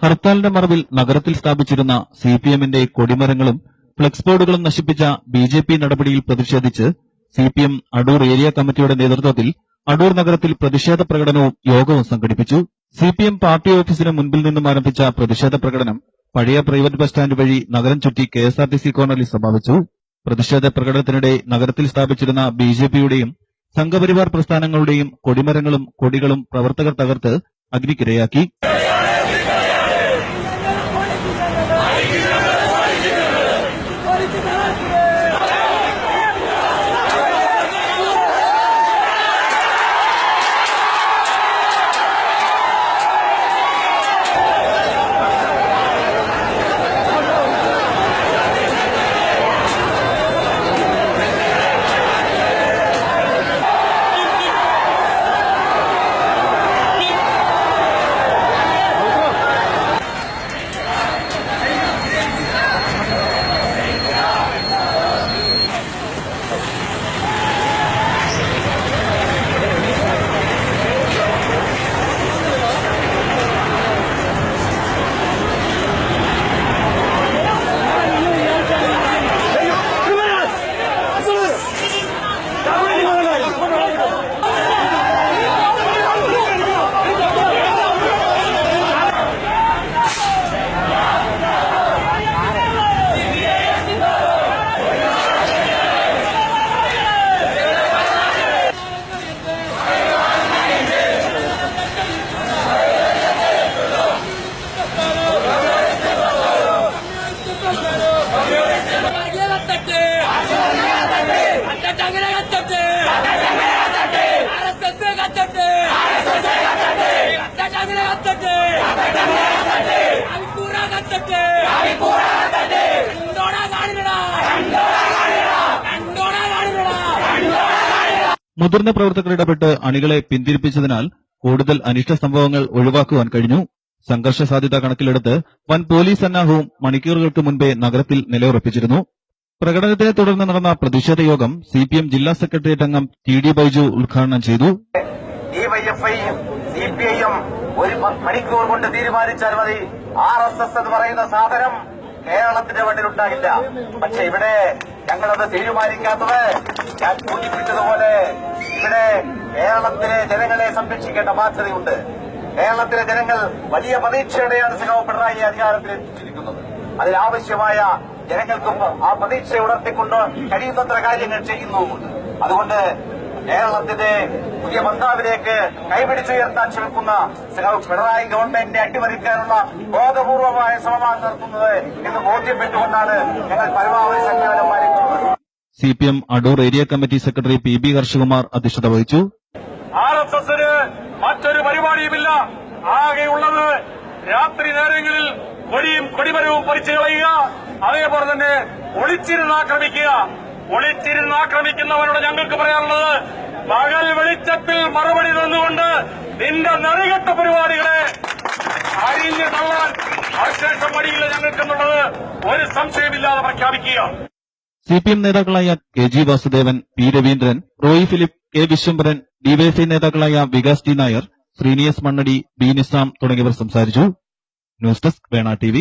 ഹർത്താലിന്റെ മറവിൽ നഗരത്തിൽ സ്ഥാപിച്ചിരുന്ന സിപിഎമ്മിന്റെ കൊടിമരങ്ങളും ഫ്ലക്സ് ബോർഡുകളും നശിപ്പിച്ച ബിജെപി നടപടിയിൽ പ്രതിഷേധിച്ച് സിപിഎം അടൂർ ഏരിയ കമ്മിറ്റിയുടെ നേതൃത്വത്തിൽ അടൂർ നഗരത്തിൽ പ്രതിഷേധ പ്രകടനവും യോഗവും സംഘടിപ്പിച്ചു. സിപിഎം പാർട്ടി ഓഫീസിന് മുൻപിൽ നിന്നും ആരംഭിച്ച പ്രതിഷേധ പ്രകടനം പഴയ പ്രൈവറ്റ് ബസ് സ്റ്റാൻഡ് വഴി നഗരം ചുറ്റി കെഎസ്ആർടിസി കോർണറിൽ സമാപിച്ചു. പ്രതിഷേധ പ്രകടനത്തിനിടെ നഗരത്തിൽ സ്ഥാപിച്ചിരുന്ന ബിജെപിയുടെയും സംഘപരിവാർ പ്രസ്ഥാനങ്ങളുടെയും കൊടിമരങ്ങളും കൊടികളും പ്രവർത്തകർ തകർത്ത് അഗ്നിക്കിരയാക്കി. മുതിർന്ന പ്രവർത്തകർ ഇടപെട്ട് അണികളെ പിന്തിരിപ്പിച്ചതിനാൽ കൂടുതൽ അനിഷ്ട സംഭവങ്ങൾ ഒഴിവാക്കുവാൻ കഴിഞ്ഞു. സംഘർഷ സാധ്യത കണക്കിലെടുത്ത് വൻ പോലീസ് സന്നാഹവും മണിക്കൂറുകൾക്ക് മുൻപേ നഗരത്തിൽ നിലയുറപ്പിച്ചിരുന്നു. പ്രകടനത്തെ തുടർന്ന് നടന്ന പ്രതിഷേധ യോഗം സിപിഎം ജില്ലാ സെക്രട്ടേറിയറ്റ് അംഗം ടി ഡി ബൈജു ഉദ്ഘാടനം ചെയ്തു. സിപിഐഎം ഒരു മണിക്കൂർ കൊണ്ട് തീരുമാനിച്ചാൽ മതി, RSS എന്ന് പറയുന്ന സാധനം കേരളത്തിന്റെ മണ്ണിലുണ്ടാകില്ല. പക്ഷെ ഇവിടെ ഞങ്ങളത് തീരുമാനിക്കാത്തത് ഞാൻ സൂചിപ്പിച്ചതുപോലെ ഇവിടെ കേരളത്തിലെ ജനങ്ങളെ സംരക്ഷിക്കേണ്ട ബാധ്യതയുണ്ട്. കേരളത്തിലെ ജനങ്ങൾ വലിയ പ്രതീക്ഷയോടെയാണ് സഖാവ് പിണറായി അധികാരത്തിൽ എത്തിച്ചിരിക്കുന്നത്. അതിനാവശ്യമായ ജനങ്ങൾക്കും ആ പ്രതീക്ഷ ഉണർത്തിക്കൊണ്ട് കഴിയുന്നത്ര കാര്യങ്ങൾ ചെയ്യുന്നുമുണ്ട്. അതുകൊണ്ട് കേരളത്തിന്റെ പുതിയ ബംഗാവിലേക്ക് കൈപിടിച്ചുയർത്താൻ ശ്രമിക്കുന്ന സഖാവ് പിണറായി ഗവൺമെന്റിനെ അട്ടിമറിക്കാനുള്ള ബോധപൂർവമായ ശ്രമമാണ് നടത്തുന്നത് എന്ന് ബോധ്യപ്പെട്ടുകൊണ്ടാണ് ഞങ്ങൾ പരമാവധി സംഘടന പാലിക്കുന്നത്. CPM Adoor area committee secretary P B Harshakumar അധ്യക്ഷത വഹിച്ചു. RSSന് മറ്റൊരു പരിപാടിയുമില്ല. ആകെയുള്ളത് രാത്രി നേരങ്ങളിൽ കൊടിയും കൊടിമരവും പറിച്ചു കളയുക, അതേപോലെ തന്നെ ഒളിച്ചിരുന്നാക്രമിക്കുക. ഒളിച്ചിരുന്നാക്രമിക്കുന്നവരോട് ഞങ്ങൾക്ക് പറയാനുള്ളത്, പകൽ വെളിച്ചത്തിൽ മറുപടി തന്നുകൊണ്ട് നിന്റെ നെറികെട്ട പരിപാടികളെ അരിഞ്ഞു തള്ളാൻ അവശേഷം മടിയില്ല ഞങ്ങൾക്കെന്നുള്ളത് ഒരു സംശയമില്ലാതെ പ്രഖ്യാപിക്കുക. സിപിഎം നേതാക്കളായ K G Vasudevan, P Raveendran, Roy Philip, K Viswambharan, DYFI നേതാക്കളായ വികാസ് ടി നായർ, ശ്രീനിയസ് മണ്ണടി, ബി നിസാം തുടങ്ങിയവർ സംസാരിച്ചു. ന്യൂസ് ഡെസ്ക് വേണ TV.